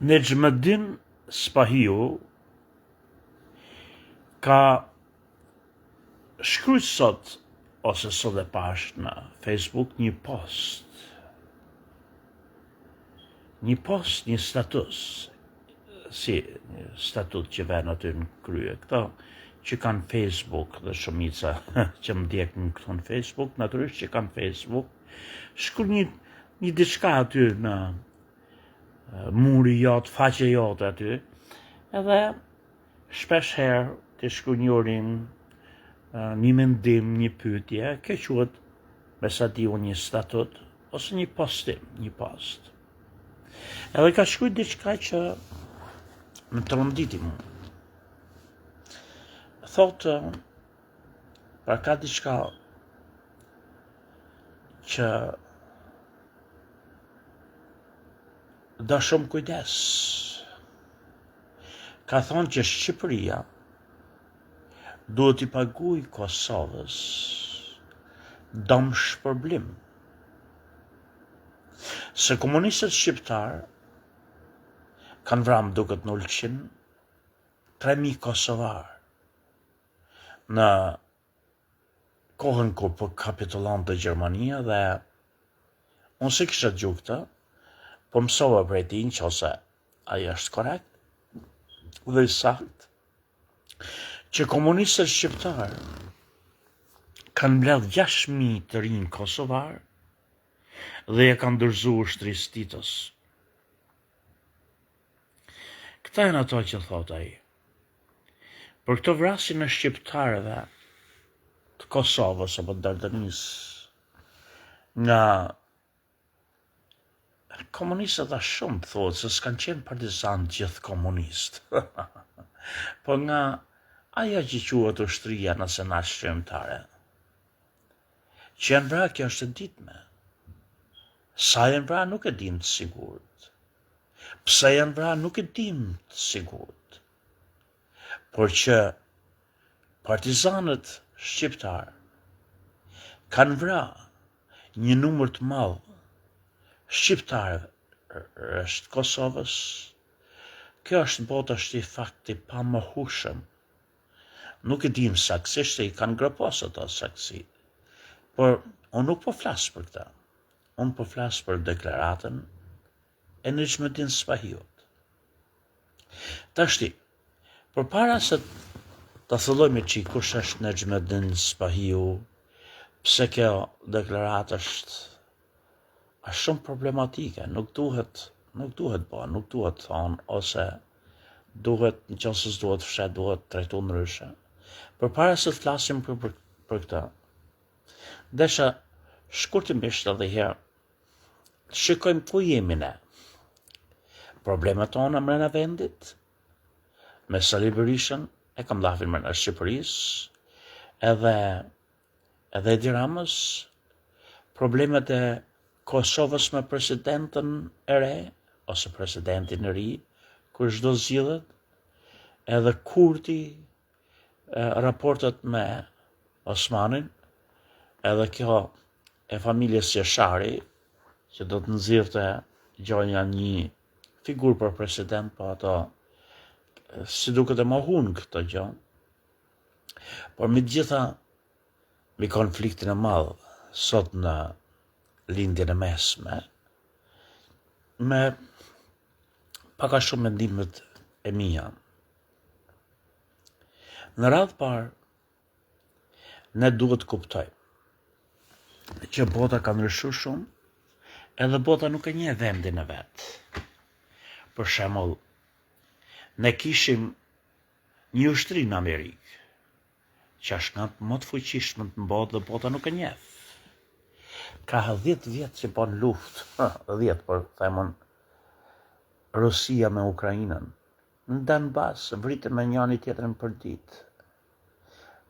Nejmëddin Spahiu ka shkruajt sot, ose sot e pash në Facebook, një post, një status, si një statut që vjen aty në krye. Këto që kanë Facebook dhe shumica që më ndjekin këtu në Facebook, natyrisht që kanë Facebook, shkruaj një diçka aty në muri jot, faqe jote aty, edhe shpesh herë të shkruaj një urim, një mendim, një pyetje, kjo quhet me sa di unë një statut, ose një postim, një post. Edhe ka shkruaj diçka që më tronditi mu. Thotë, pra ka diçka që da shumë kujdes. Ka thonë që Shqipëria duhet i paguaj Kosovës dëm shpërblim. Se komunistët shqiptar kanë vrarë duket në Ulqin 3.000 kosovar në kohën kur po kapitulonte Gjermania, dhe unë se kisha dëgjuar këtë, po mësova prej tij nëse ai është korrekt dhe i saktë, që komunistët shqiptar kanë mbledh 6.000 të rinj kosovar dhe ja kanë dorëzuar ushtrisë Titos. Këta janë ato që thot ai. Për këto vrasjen e shqiptarëve të Kosovës apo të Dardanisë nga komunistët ashtë shumë thotë se s'kanë qenë partizan gjithë komunistë, po nga aja që quhet ushtria nacionale shqiptare, që janë vra, kjo është e ditme. Sa janë vra nuk e dim të sigurt. Pse janë vra nuk e dim të sigurt. Por që partizanët shqiptar kanë vra një numër të madh shqiptarë është Kosovës, kjo është bota është i fakti pa mohueshëm. Nuk e dim saksisht se i kanë gropos ato saksi. Por unë nuk po flas për këtë. Unë po flas për deklaratën e Nejmëddin Spahiut. Tashti, përpara se ta thellojmë çik kush është Nejmëddin Spahiu, pse kjo deklaratë është shumë problematike, nuk duhet thonë, ose duhet, nëse s'duhet fshet, duhet trajtuar ndryshe. Përpara se të flasim për këtë, desha shkurtimisht edhe herë shikojmë ku jemi ne. Problemet tona mbrana vendit, me Sali Berishën, e kam dhafin mbrana Shqipërisë, edhe Edi Ramës, problemet e Kosovës me presidentën e re, ose presidentin e ri, kur çdo zgjidhet, edhe Kurti, raportet me Osmanin, edhe kjo e familjes Jeshari, që do të nxirrte gjonja një figurë për president, po ato si duket e mohun këtë gjë. Por me gjitha, me konfliktin e madh sot në lindjen e mesme, me paka shumë mendimet e mia. Në radhë parë, ne duhet kuptojmë që bota ka ndryshuar shumë, edhe bota nuk e njeh vendin e vet. Për shembull, ne kishim një ushtri në Amerikë, që është nga më të fuqishme në botë dhe bota nuk e njeh. Ka 10 vjet që po në luftë, 10, por themon Rusia me Ukrainën, në Donbas, vritën me njëri tjetrin për ditë.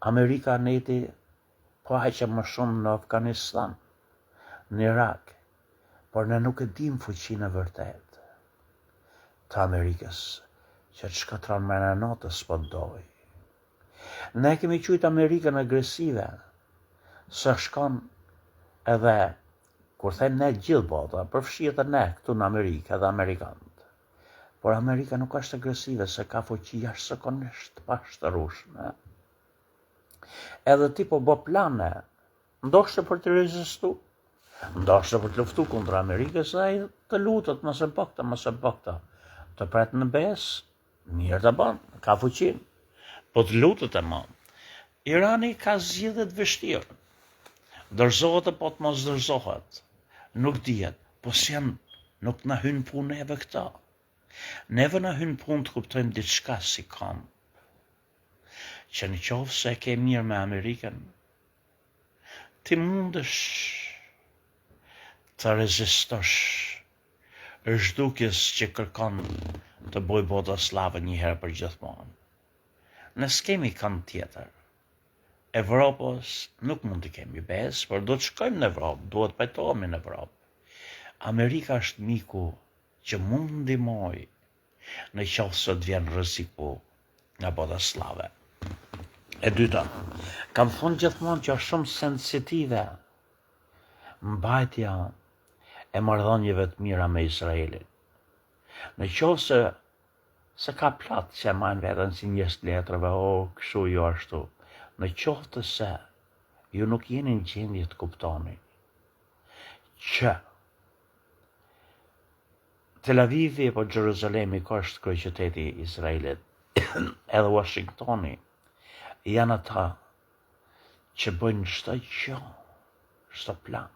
Amerika neti po aqe më shumë në Afganistan, në Irak, por ne nuk e dim fuqinë e vërtet të Amerikës, që të shkatron me në notës po doj. Ne kemi qujtë Amerikën agresive, se shkon edhe, kur them ne gjithë bota, përfshihet edhe ne këtu në Amerikë, edhe Amerikanët. por Amerika nuk është agresive se ka fuqi jashtëzakonisht pashtrrueshme. Edhe ti po bë plane, ndoshta për të rezistu, ndoshta për të luftu kundër Amerikës, ai të lutet mos e bëkta, të pret në besë, mirë të bën, ka fuqin, po të lutet e ma. Irani ka zgjedhje të vështirë, dorëzohet apo të mos dorëzohet, nuk dihet, po s'janë, nuk na hyn punë neve këta. Neve na hyn punë të kuptojmë diçka si kam, që në qoftë se ke mirë me Amerikën, ti mundesh të rezistosh zhdukjes që kërkon të boj bota slave një herë për gjithmonë. Ne s'kemi kënd tjetër. Evropës nuk mund të kemi besë, por do të shkojmë në Evropë, duhet pajtohemi në Evropë. Amerika është miku që mund ndihmoj në qoftë se të vjen rreziku nga bota slave. E dyta, kam thonë gjithmonë që është shumë sensitive mbajtja e marrëdhënieve të mira me Izraelin. Në qoftë se ka plot që marrin veten si njerëz letrave, kështu jo ashtu. Në qoftë se ju nuk jeni në gjendje të kuptoni që Tel Avivi apo Jeruzalemi është kryeqyteti i Izraelit, edhe Washingtoni janë ata që bëjnë çdo gjë, çdo plan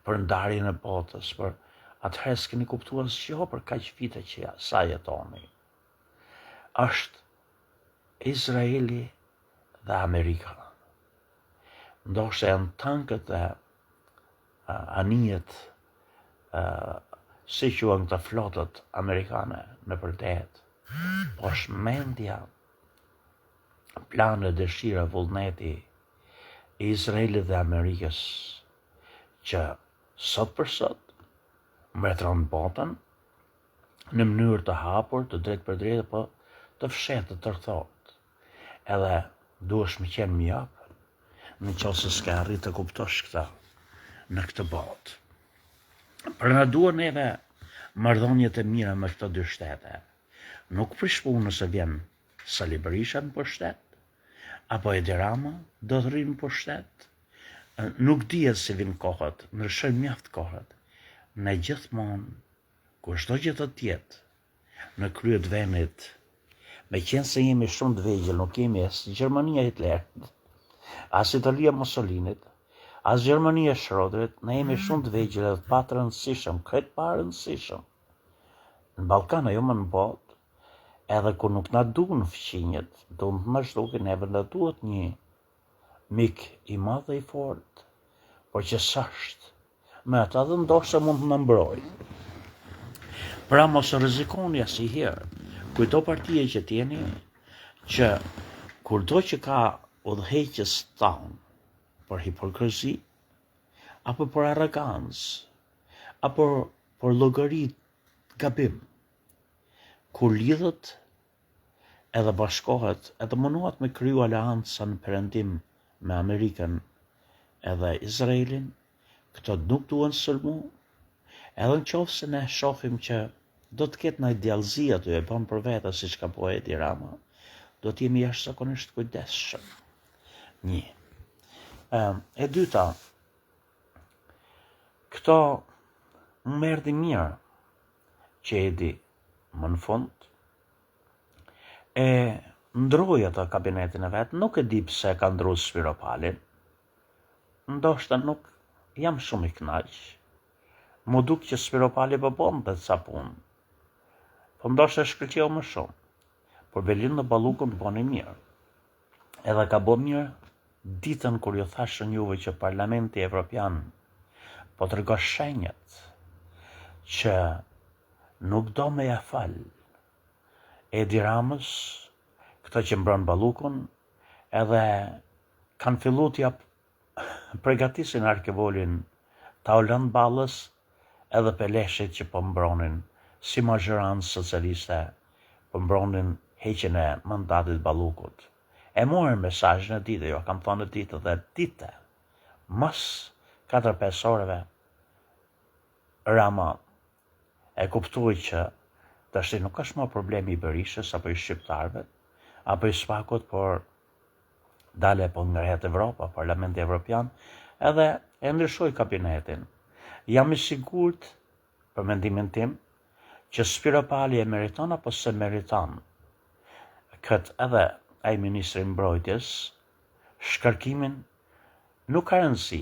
për ndarjen e botës, për atëherë s'keni kuptuar asgjë për kaq vite që sa jetoni. Është Izraeli dhe Amerika. Ndoshta janë tankët dhe anijet si quhen këta flotët amerikane në përdet, po është mendja, planë, dëshira, vullneti i Izraelit dhe Amerikës që sot për sot mbretëron botën në mënyrë të hapur, të drejtë për drejtë, po të fshehtë, të rrethot. Edhe duhesh me qenë mjap në qoftë se s'ka arrit të kuptosh këtë në këtë botë. Për na duhen neve marrëdhëniet e mira me këto dy shtete. Nuk prish punë nëse vjen Sali Berisha në pushtet, apo Edi Rama do të rrinë në pushtet. Nuk dihet se vin kohët, ndryshojnë mjaft kohët. Ne gjithmonë, kur çdo gjë të tjetë në krye të vendit, me qenë se jemi shumë të vegjël, nuk kemi as Gjermania Hitlerit, as Italia Mussolinit, as Gjermania Schroederit, ne jemi shumë të vegjël edhe pa të rëndësishëm, krejt pa rëndësishëm. Në Ballkan ajo më në botë, edhe kur nuk na duhen fqinjet, do të na zhduken neve na duhet një mik i madh dhe i fortë, por që s'është me ata dhe ndoshta mund të na mbrojë. Pra mos rrezikoni asnjëherë. Kujto partije që t'jeni që kurdo që ka udhëheqës tanë për hipokrizi, apo për arrogancë, apo për llogari gabim, kur lidhet edhe bashkohet, edhe mundohet me kriju aleanca në perëndim me Amerikën edhe Izraelin, këto nuk duhen sulmu, edhe në qoftë se ne shohim që do të ketë ndaj djallëzi aty e bën për vete siç ka po Edi Rama, do të jemi jashtëzakonisht kujdesshëm. Një. E dyta, këto më erdhi mirë që Edi më në fund e ndroi ato kabinetin e vet, nuk e di pse ka ndruar Spiropalin. Ndoshta nuk jam shumë i kënaq. Mu duk që Spiropali po bonte ca punë. Po ndoshta shkëlqeu më shumë. Por Belinda Ballukun boni mirë. Edhe ka bo mirë ditën kur ju thashën juve që Parlamenti Evropian po tregon shenjat që nuk do me ja fal Edi Ramës, këto që mbron Ballukun, edhe kanë fillu t'ja përgatisin Arkevolin, Taulan Ballës, edhe Peleshit që po mbronin, si mazhëranë socialiste, po mbronin heqjen e mandatit Ballukut. E morën mesazhin e ditë, jo kam thënë ditë dhe ditë, mas 4-5 orëve, Rama e kuptoi që Tash nuk është më problemi i Berishës apo i shqiptarëve, apo i Spakut, por dale po ngërhet Evropa, Parlamenti Evropian, edhe e ndryshoj kabinetin. Jam i sigurt, për mendimin tim, që Spiro Pali e meriton apo se meriton këtë edhe ai ministri i mbrojtjes, shkarkimin nuk ka rëndësi,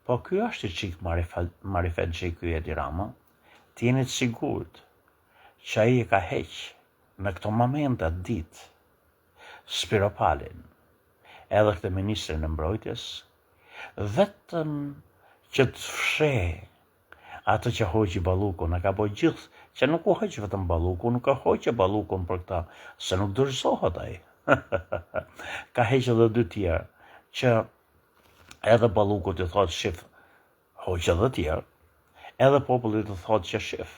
po ky është i çik marifet që ky Edi Rama, të jeni të sigurt që ai e ka heq në këto momente ditë Spiro Palin, edhe këtë ministrin e mbrojtjes, vetëm që të fsheh atë që hoqi Balluku, në ka bërë gjithë, që nuk u hoqë vetëm Balluku, nuk ka hoqë Ballukun për këta, se nuk dorëzohet ai. Ka heqë edhe dy tjerë, që edhe Balluku të thotë shif, hoqë edhe tjerë, edhe populli të thotë që shif.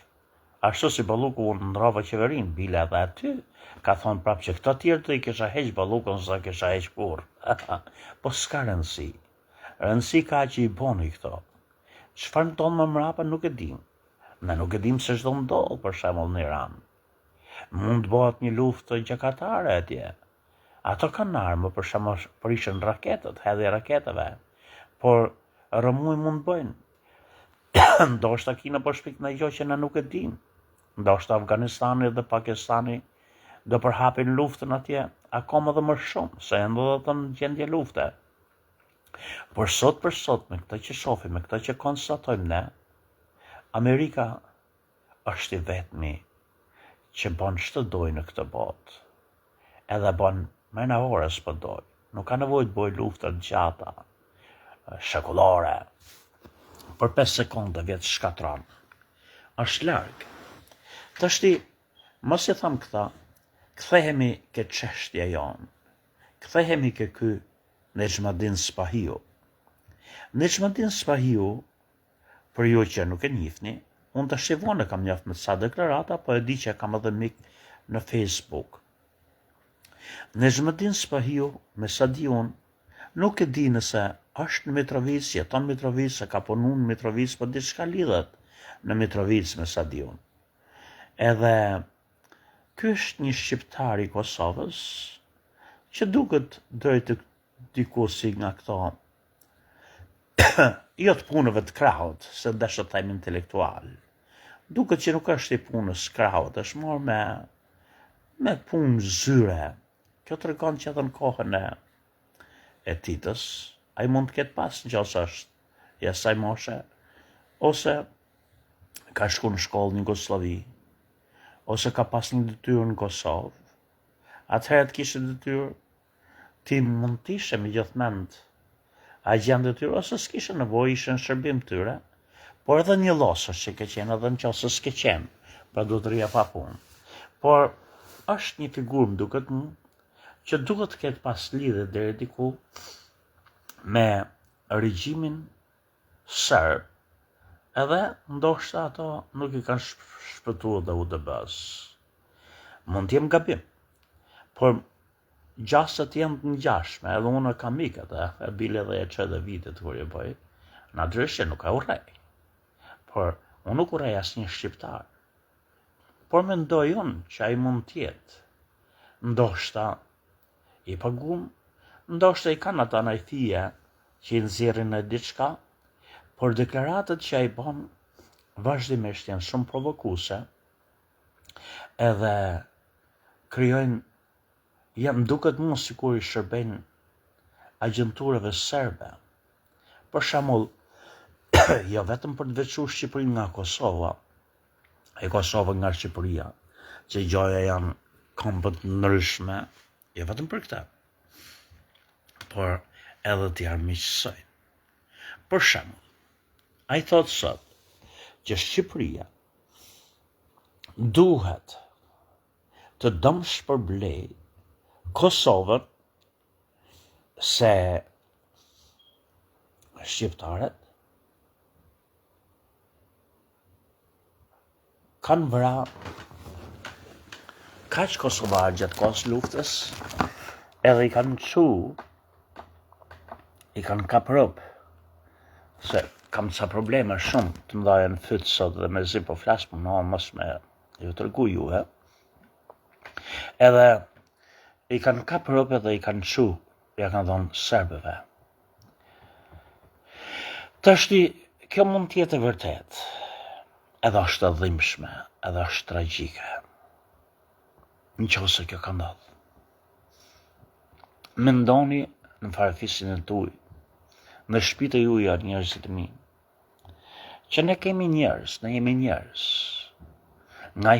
Ashtu si Balluku unë ndrova qeverin, bile edhe aty, ka thonë prapë që këta tjerë të i kisha heqë Ballukun, sa kisha heqë kur. Po s'ka rëndësi. Rëndësi ka që i boni këto. Çfarë ndodh më mrapa nuk e dim. Ne nuk e dim se çdo ndodh për shembull në Iran. Mund të bëhet një luftë gjakatare atje. Ato kanë armë, për shembull prishën raketet, hedhje raketeve. Por rëmuj mund bëjnë. Ndoshta Kina po shpik në gjë që ne nuk e dim. Ndoshta Afganistani dhe Pakistani do përhapin luftën atje akoma dhe më shumë, se ndodhet në gjendje lufte. Por sot për sot, me këtë që shohim, me këtë që konstatojmë ne, Amerika është i vetmi që bën ç'të dojë në këtë botë. Edhe bën më në orë s'po doj. Nuk ka nevojë të bëjë lufta të gjata, shekullore. Për 5 sekonda vjet shkatron. Është larg. Tashti, mos i tham këta, kthehemi ke çështja jon. Kthehemi ke ky Nejmadin Spahiu. Nejmadin Spahiu, për ju që nuk e njihni, unë të shivone kam njoftë me sa deklarata, po e di që kam edhe mik në Facebook. Nejmadin Spahiu, me sa di unë, nuk e di nëse është në Mitrovic, jeton në Mitrovic, se ka punu në Mitrovic, po diçka lidhet në Mitrovic, me sa di unë. Edhe, ky është një shqiptar i Kosovës, që duket drejt diku si nga këto jo të punëve të krahut, se deshë të thajmë intelektual. Duket që nuk është i punës krahut, është morë me punë zyre. Kjo të regon që edhe në kohën e Titës, a i mund të ketë pas në gjose është i asaj moshe, ose ka shku në shkollë në Jugoslavi, ose ka pas një detyrë në Kosovë. Atëherë të kishë detyrë, ti mund t'ishe me gjithmend a gjendë detyrë, ose s'kishe nevojë, ishe në shërbim tyre, por edhe një losë që ke qenë edhe në qosë s'ke qenë, pra do të rria pa punë. Por është një figurë, më duket mu, që duket të ketë pas lidhe deri diku me regjimin serb, edhe ndoshta ato nuk i kanë shpëtuar dhe UDB-s. Mund t'jem gabim, por gjasët jenë të ngjashme, edhe unë kam mikat, e bile dhe e që dhe vitet kur e bëj, në dryshe nuk e urrej. Por unë nuk urrej asnjë shqiptar. Por mendoj unë që ai mund tjetë, ndoshta i pagum, ndoshta i kanë ata najthije që i nxjerrin në diçka, por deklaratët që ai bën vazhdimisht janë shumë provokuese, edhe krijojnë, jam duket mua sikur i shërbejnë agjenturave serbe. Për shembull, jo vetëm për të veçuar Shqipërinë nga Kosova, e Kosova nga Shqipëria, që gjoja janë kombët ndryshme, jo vetëm për këtë, por edhe t'i armiqësojnë. Për shembull, ai thotë sot që Shqipëria duhet të dëmshpërblej Kosovën se shqiptarët kanë vra kaq kosovarë gjatë kohës luftës, edhe i kanë i kanë kaprop, se kam ca probleme shumë të mdhaja në fytë sot dhe me zi po flasë më mos me ju tërgu ju, edhe i kanë kapë rëpe dhe i kanë qu, ja kanë thonë serbëve. Tashti, kjo mund tjetë e vërtet, edhe është e dhimbshme, edhe është tragjike. Në qëse kjo ka ndodhë. Mendoni në farafisin e tuj, në shpite ju janë njerëzit e mi, që ne kemi njerëz, ne jemi njerëz. Nga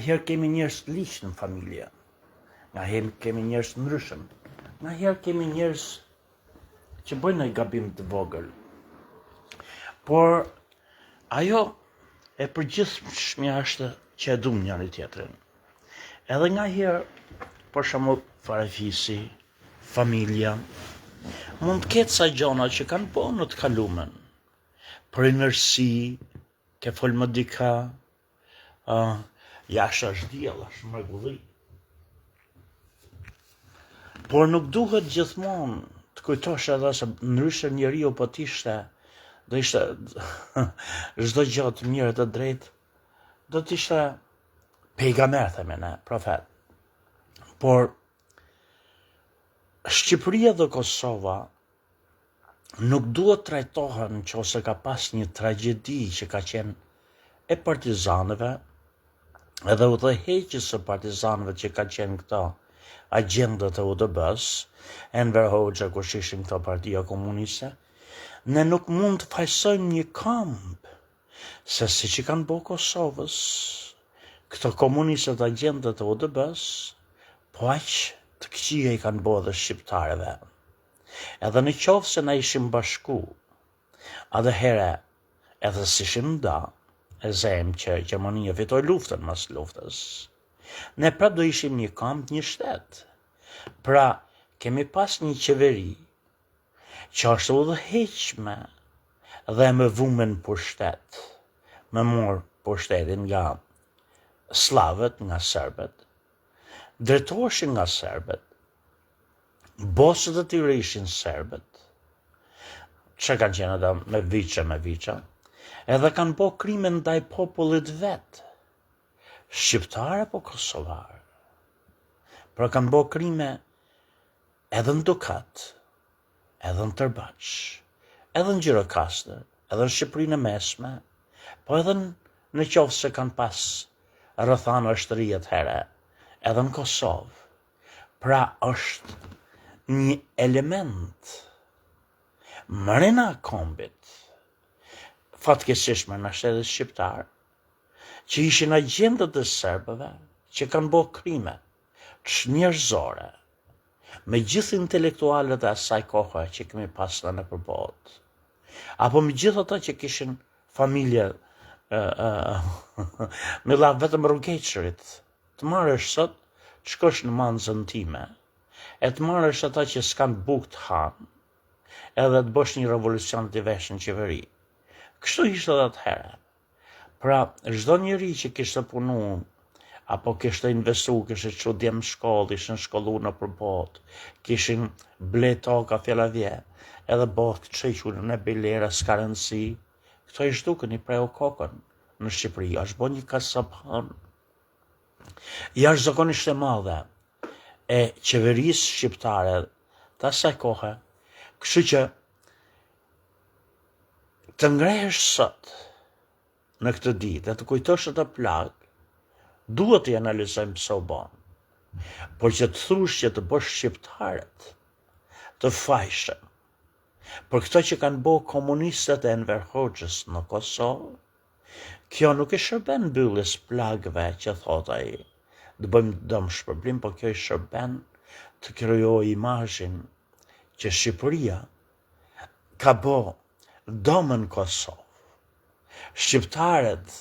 herë kemi njerëz të liqë në familje, nga herë kemi njerëz të ndryshëm, nga herë kemi njerëz që bëjnë një gabim të vogël. Por ajo e përgjithshmja është që e dum njëri tjetrin. Edhe nga herë, për shembull farafisi, familja, mund të ketë sa gjona që kanë po në të kalumen. Për inërsi, ke fol më dika, jashtë është diell, është mrekulli. Por nuk duhet gjithmonë të kujtosh edhe se ndryshe njeriu po t'ishte, do ishte çdo gjë të mirë të drejtë, do t'ishte pejgamber, theme ne, profet. Por Shqipëria dhe Kosova nuk duhet trajtohen nëse ka pas një tragjedi që ka qenë e partizanëve, edhe udhëheqjes së partizanëve që ka qenë këto agjendët e UDB-s, Enver Hoxha kur ishin këto partia komuniste, ne nuk mund të fajsojmë një kamp, se si që kanë bo Kosovës, këto komunistët agjendët e UDB-s, po aq të këqija i kanë bo dhe shqiptareve. Edhe në qoftë se na ishim bashku, edhe here, edhe si shim da, e zem që Gjermania fitoi luftën mas luftës, ne prap do ishim një kamp, një shtet. Pra, kemi pas një qeveri që është udhëheqme dhe me vumen pushtet, me mor pushtetin nga slavët, nga serbët, drejtoheshin nga serbët, bosët e tyre ishin serbët, që kanë qenë edhe me viça, edhe kanë bo krime ndaj popullit vetë, shqiptar apo kosovar. Pra kanë bo krime edhe në Dukat, edhe në Tërbaq, edhe në Gjirokastër, edhe në Shqipërinë e Mesme, po edhe në qoftë se kanë pas rrethana shtërijet here, edhe në Kosovë. Pra është një element mrena kombit, fatkeqësisht në shtetet shqiptar, që ishin agjendët e serbëve, që kanë bo krime njerëzore, me gjithë intelektualët e asaj kohe që kemi pas në përbot, apo me gjithë ata që kishin familje, me la vetëm rrugeqërit, të marrësh sot, të shkosh në manzën time, e të marrësh ata që s'kan bukë të hanë, edhe të bësh një revolucion të vesh në qeveri. Kështu ishte edhe atëherë. Pra, çdo njeri që kishte punu, apo kishte investu, kishte që djemë shkollë, ishin shkollu në përbot, kishin ble toka fjallavje, edhe botë që i qunë në bilera, s'ka rëndësi, këto i shduken i preu kokën në Shqipëri, është bo një kasapan, jashtë zakonisht e madhe e qeverisë shqiptare të asaj kohe, kështu që të ngrehesh sot në këtë ditë, e të kujtosh atë plagë, duhet të analizojmë pse u bën. Por që të thush që të bësh shqiptarët të fajshëm, për këto që kanë bo komunistët e Enver Hoxhës në Kosovë, kjo nuk i shërben mbylljes plagëve që thot ai, të bëjmë dëm shpërblim, por kjo i shërben të krijojë imazhin që Shqipëria ka bo dëmën Kosovë. Shqiptarët,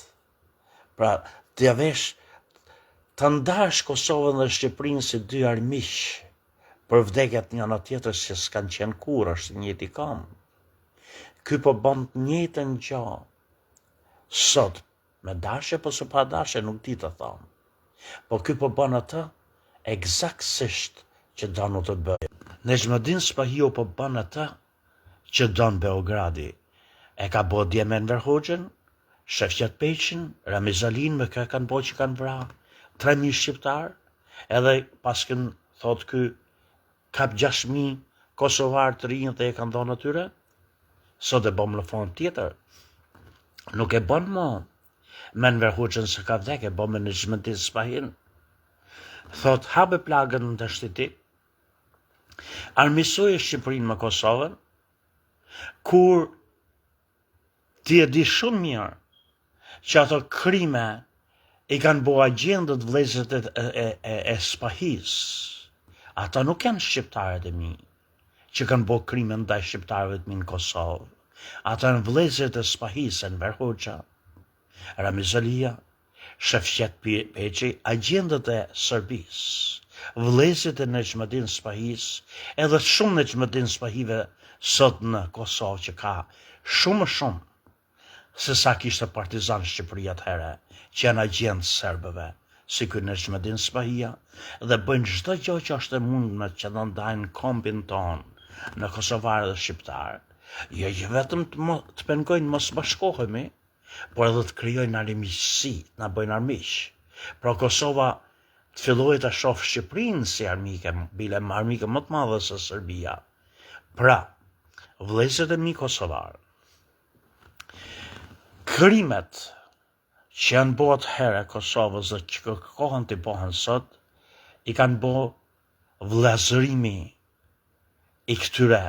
pra të javesh të ndash Kosovën dhe Shqipërinë si dy armiq për vdekjet njëna tjetrës që s'kan qenë kur, është njëti kam. Ky po bën të njëjtën gjë sot, me dashje po së pa dashje nuk di të them. Po ky po bën atë eksaktësisht që donu të bëjë. Nezhmedin Spahiu po bën atë që don Beogradi. E ka bo dje me Enver Hoxhën, Shefqet Peqin, Ramizalin me kë kanë bo që kanë vra 3.000 shqiptar, edhe pas kënë thot ky kap 6.000 kosovar të rinjë dhe e kanë dhonë atyre, sot e bom në fond tjetër. Nuk e bon mo, me në Hoxhën se ka vdek, e bom me në Xhmetin Spahin. Thot, habe plagën në të shtiti, armisoj e Shqipërinë me Kosovën, kur ti e di shumë mirë që ato krime i kanë bo agjendët vlezët e Spahis. Ata nuk janë shqiptarët e mi, që kanë bo krime ndaj shqiptarëve të mi në Kosovë. Ata në vlezët e Spahis, Enver Hoxha, Ramizalia, Shefqet Peqi, agjendët e Serbis, vlezët e Xhmetin Spahis, edhe shumë Xhmetin Spahive sot në Kosovë që ka shumë se sa kishte partizan Shqipëria atëhere, që janë agjendë serbëve, si ky Xhmetin Spahia, dhe bëjnë çdo gjë që është e mundme që të ndajnë kombin ton në kosovarë dhe shqiptarë. Jo që vetëm të pengojnë mos bashkohemi, por edhe të krijojnë armiqësi, na bëjnë armiq. Pra Kosova të fillojë të shoh Shqipërinë si armike, bile armike më të madhe se Serbia. Pra, vëllezërit e mi kosovarë, krimet që janë bo atëhere Kosovës dhe që kërkohen të bohen sot, i kanë bo vëllazërimi i këtyre.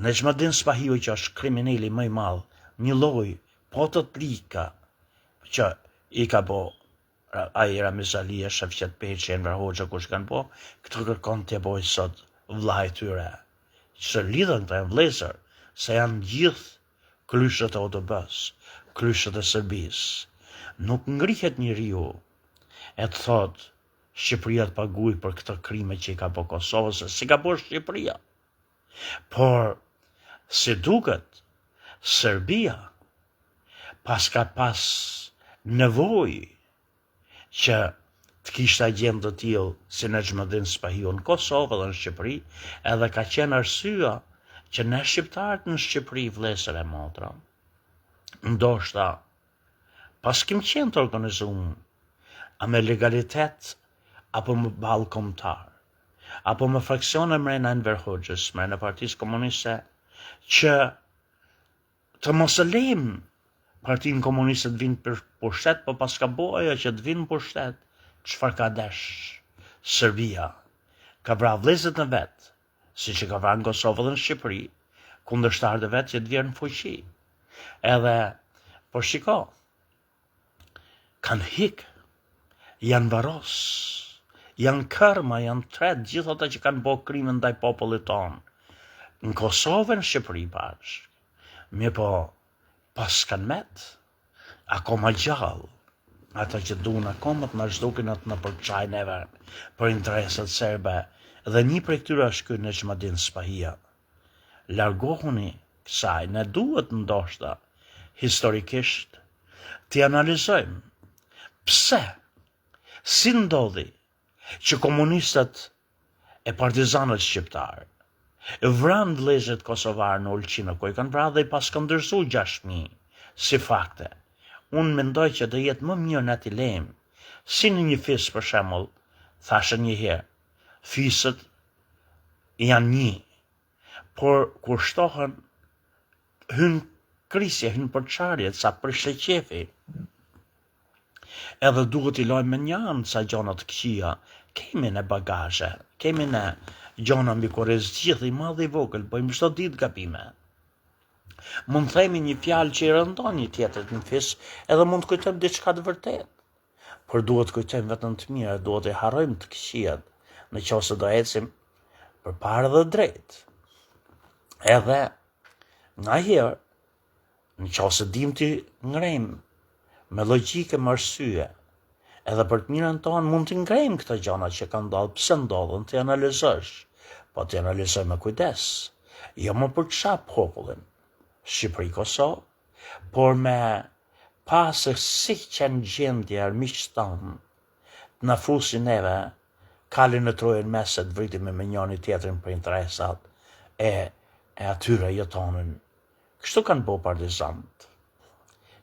Në Xhmetin Spahiu që është kriminali më i madh, një lloj po të plika që i ka bo ai Ramizalia, Shefqet Peqi, Enver Hoxha, kush kanë bo, këtë kërkon të boj sot vllai tyre, që lidhen të janë vlezër, se janë gjithë kryshët e ODB-s, kryshët e Serbis. Nuk ngrihet njeriu e të thot Shqipëria të paguaj për këtë krime që i ka bo Kosovës, se si ka bo Shqipëria. Por, si duket, Serbia ka pas nevoj që të kishte agjendë të tillë si në Xhmetin Spahiu në Kosovë dhe në Shqipëri, edhe ka qenë arsyeja që ne shqiptarët në Shqipëri, vlezër e motra, ndoshta pas kim qenë të organizuar, a me legalitet apo me ballë kombëtar, apo me fraksione mrena Enver Hoxhës, mrena Partisë Komuniste, që të mos e lejmë Partinë Komuniste të vinë për pushtet, po pas ka bo ajo që të vinë pushtet, çfarë ka desh Serbia? Ka vra vlezët në vetë, si që ka vra në Kosovë dhe në Shqipëri, kundërshtarët e vetë që të vjerë në fuqi. Edhe, po shiko, kanë hik, janë varos, janë kërma, janë tret, gjithë ata që kanë bo krime ndaj popullit tonë, në Kosovë në Shqipëri bashkë. Mirë po, pas kanë met, akoma gjallë, ata që duen akoma të në zhdukin atë në përqaj neve për interesat serbe, dhe një për këtyra është ky në Xhmetin Spahia. Largohuni kësaj, ne duhet ndoshta historikisht të analizojmë pse, si ndodhi që komunistët e partizanët shqiptarë vranë vëllezërit kosovarë në Ulqinë, ku i kanë vrarë dhe i pas kanë ndërzu 6.000 si fakte. Unë mendoj që do jetë më mirë në t'i lejmë, si në një fis për shembull, thashë një herë, fisët janë një, por kur shtohen hynë krisje, hynë përçarje, sa për sheqefi, edhe duhet i lojmë me një anë sa gjona të këqija, kemi në bagazhe, kemi në gjona mbi kurrez gjithë i madh i vogël, bëjmë çdo ditë gabime. Mund të themi një fjalë që i rëndon një tjetrit në fis, edhe mund të kujtojmë diçka të vërtetë. Por duhet të kujtojmë vetëm të mira, duhet të harrojmë të këqijat, në qoftë do ecim përpara dhe drejt. Edhe nga herë, në qoftë dim të ngrejmë me logjike, me arsye, edhe për të mirën tonë mund të ngrejmë këto gjëra që kanë ndodhur, pse ndodhen, të analizosh, po të analizoj me kujdes, jo më për të çap popullin Shqipëri Kosovë, por me pasë si që në gjendje armiqtë tonë të na fusin neve, kalin në trojën meset, vritime me njëri tjetrin për interesat e atyre jetonin. Kështu kanë bo partizanët.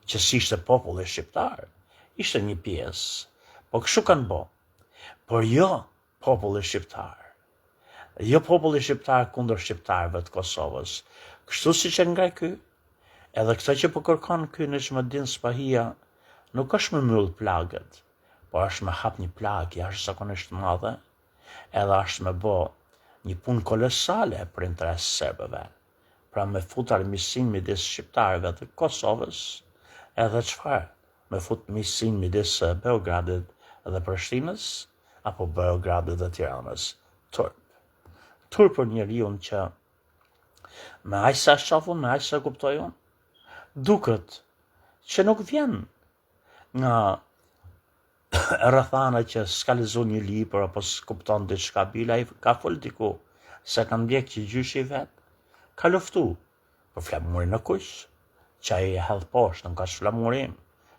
që s'ishte populli shqiptar, ishte një pjesë, po kështu kanë bo, por jo populli shqiptar. Jo populli shqiptar kundër shqiptarëve të Kosovës. Kështu si që nga ky, edhe këta që po kërkon ky Nejmedin Spahia, nuk është me myll plagët, por është me hap një plagë jashtëzakonisht madhe, edhe është me bo një punë kolosale për interes serbëve. Pra me fut armiqsinë midis shqiptarëve të Kosovës, edhe çfarë? Me fut miqsinë midis Beogradit dhe Prishtinës, apo Beogradit dhe Tiranës. Turp për njeriu që me aq sa shohun, me aq sa kuptojun, duket që nuk vjen nga rrethana që s'ka lexuar një libër apo s'kupton diçka bila, ai ka fol diku se ka ndjek që gjyshi i vet ka luftu për flamurin në kuq, që ai e hedh poshtë, nuk është flamurim,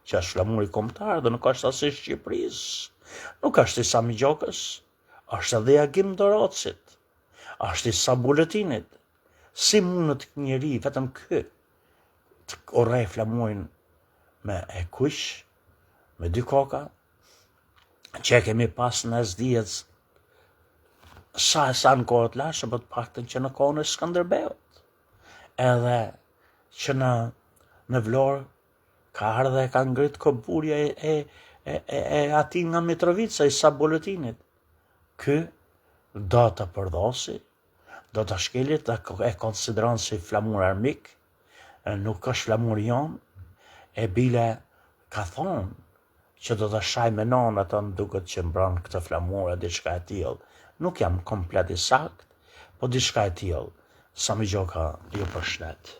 që është flamuri kombëtar dhe nuk është as i Shqipërisë, nuk është i Sami Gjokës, është edhe i Agim Dorocit, është i Sa Buletinit. Si mundet njeri vetëm ky të urrej flamurin me e kuq, me dy koka, që e kemi pas në SDJ sa në kohët lashë, për të paktën që në kohën e Skënderbeut, edhe që në Vlorë ka ardhe ka ngrit koburja e ati nga Mitrovica, i Sa Buletinit. Ky do të përdosi, do të shkelit, e konsideron si flamur armik, nuk është flamur jon, e bile ka thonë që do të shaj me nonë atë në duket që mbron këtë flamur e diçka e tillë. Nuk jam komplet i sakt, po diçka e tillë. Sami Gjoka ju përshëndet.